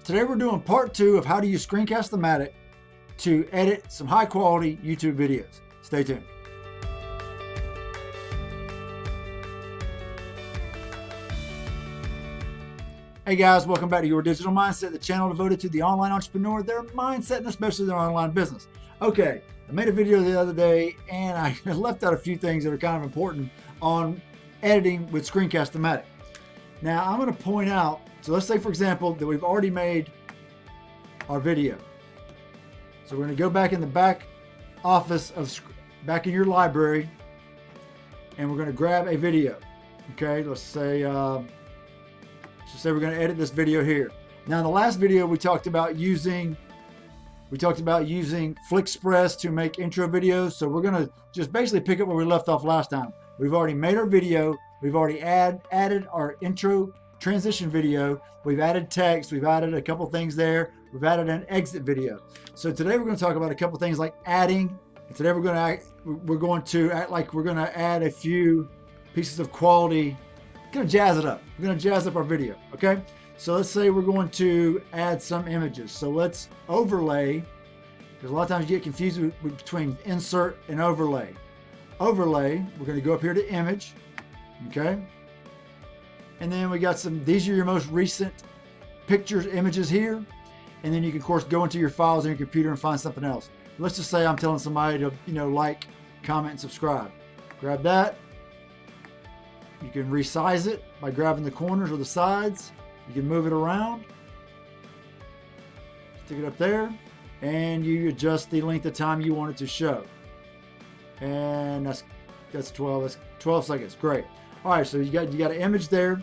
Today we're doing part 2 of how to use Screencast-O-Matic to edit some high quality YouTube videos. Stay tuned. Hey guys, welcome back to Your Digital Mindset, the channel devoted to the online entrepreneur, their mindset, and especially their online business. Okay, I made a video the other day and I left out a few things that are kind of important on editing with Screencast-O-Matic. Now I'm going to point out, so let's say for example that we've already made our video. So we're going to go back in the back office back in your library and we're going to grab a video. Okay, let's say we're going to edit this video here. Now in the last video we talked about using FlickSpress to make intro videos. So we're going to just basically pick up where we left off last time. We've already made our video. We've already added our intro transition video. We've added text. We've added a couple things there. We've added an exit video. So today we're going to talk about a couple things like adding. And today we're going to act like we're going to add a few pieces of quality. We're going to jazz it up. We're going to jazz up our video. Okay. So let's say we're going to add some images. So let's overlay, because a lot of times you get confused between insert and overlay. Overlay, we're going to go up here to image. Okay. And then we got these are your most recent pictures, images here. And then you can of course go into your files on your computer and find something else. Let's just say I'm telling somebody to, like, comment, and subscribe. Grab that. You can resize it by grabbing the corners or the sides. You can move it around. Stick it up there. And you adjust the length of time you want it to show. And that's 12 seconds. Great. All right, so you got an image there.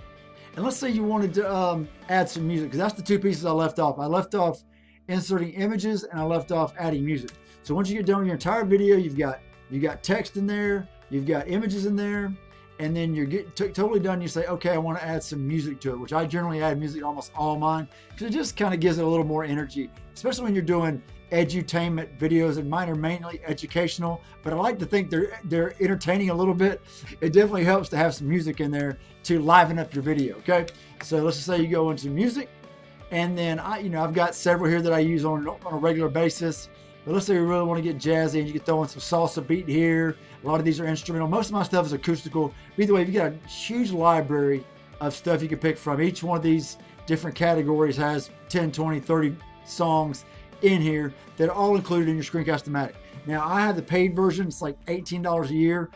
And let's say you wanted to add some music, because that's the two pieces I left off. I left off inserting images and I left off adding music. So once you get done with your entire video, you got text in there, you've got images in there, and then you're totally done. You say, okay, I want to add some music to it, which I generally add music to almost all mine, because it just kind of gives it a little more energy, especially when you're doing edutainment videos, and mine are mainly educational, but I like to think they're entertaining a little bit. It definitely helps to have some music in there to liven up your video. Okay, so let's just say you go into music, and then I've got several here that I use on a regular basis. But let's say you really want to get jazzy, and you can throw in some salsa beat here. A lot of these are instrumental. Most of my stuff is acoustical. But either way, you've got a huge library of stuff you can pick from. Each one of these different categories has 10, 20, 30 songs in here that are all included in your Screencast-O-Matic. Now I have the paid version. It's like $18 a year.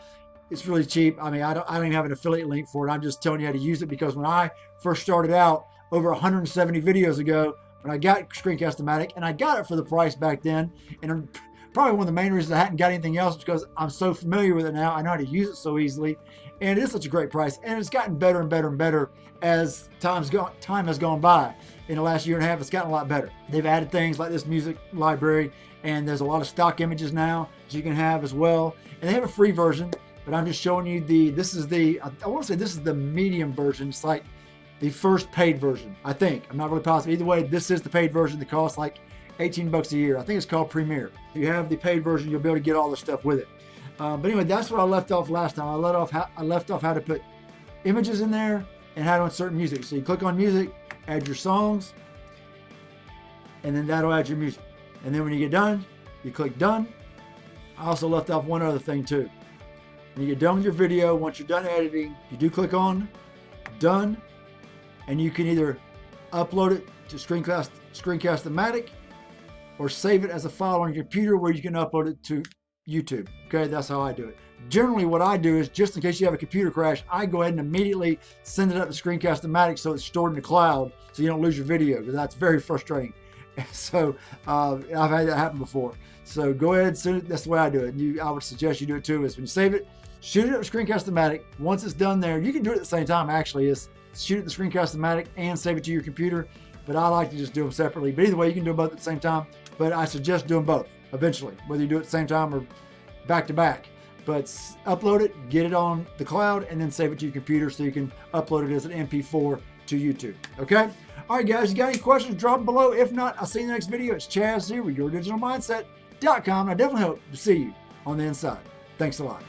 It's really cheap. I mean, I don't even have an affiliate link for it. I'm just telling you how to use it, because when I first started out over 170 videos ago, when I got Screencast-O-Matic, and I got it for the price back then, and probably one of the main reasons I hadn't got anything else is because I'm so familiar with it now. I know how to use it so easily, and it is such a great price, and it's gotten better and better and better as time has gone by. In the last year and a half, it's gotten a lot better. They've added things like this music library, and there's a lot of stock images now that you can have as well. And they have a free version, but I'm just showing you I want to say this is the medium version. It's like the first paid version, I think. I'm not really positive. Either way, this is the paid version that costs like 18 bucks a year. I think it's called Premier. If you have the paid version, you'll be able to get all the stuff with it. But anyway, that's what I left off last time. I left off how to put images in there and how to insert music. So you click on music, add your songs, and then that'll add your music. And then when you get done, you click done. I also left off one other thing too. When you get done with your video, once you're done editing, you do click on done, and you can either upload it to Screencast-O-Matic or save it as a file on your computer where you can upload it to YouTube. Okay, that's how I do it. Generally what I do is, just in case you have a computer crash, I go ahead and immediately send it up to Screencast-O-Matic so it's stored in the cloud, so you don't lose your video, because that's very frustrating. So I've had that happen before. So go ahead and send it. That's the way I do it. I would suggest you do it too, is when you save it, shoot it up to Screencast-O-Matic. Once it's done there, you can do it at the same time actually, is shoot it to Screencast-O-Matic and save it to your computer. But I like to just do them separately. But either way, you can do them both at the same time. But I suggest doing both eventually, whether you do it at the same time or back to back. But upload it, get it on the cloud, and then save it to your computer so you can upload it as an MP4 to YouTube. Okay? All right, guys, you got any questions, drop them below. If not, I'll see you in the next video. It's Chaz here with YourDigitalMindset.com. I definitely hope to see you on the inside. Thanks a lot.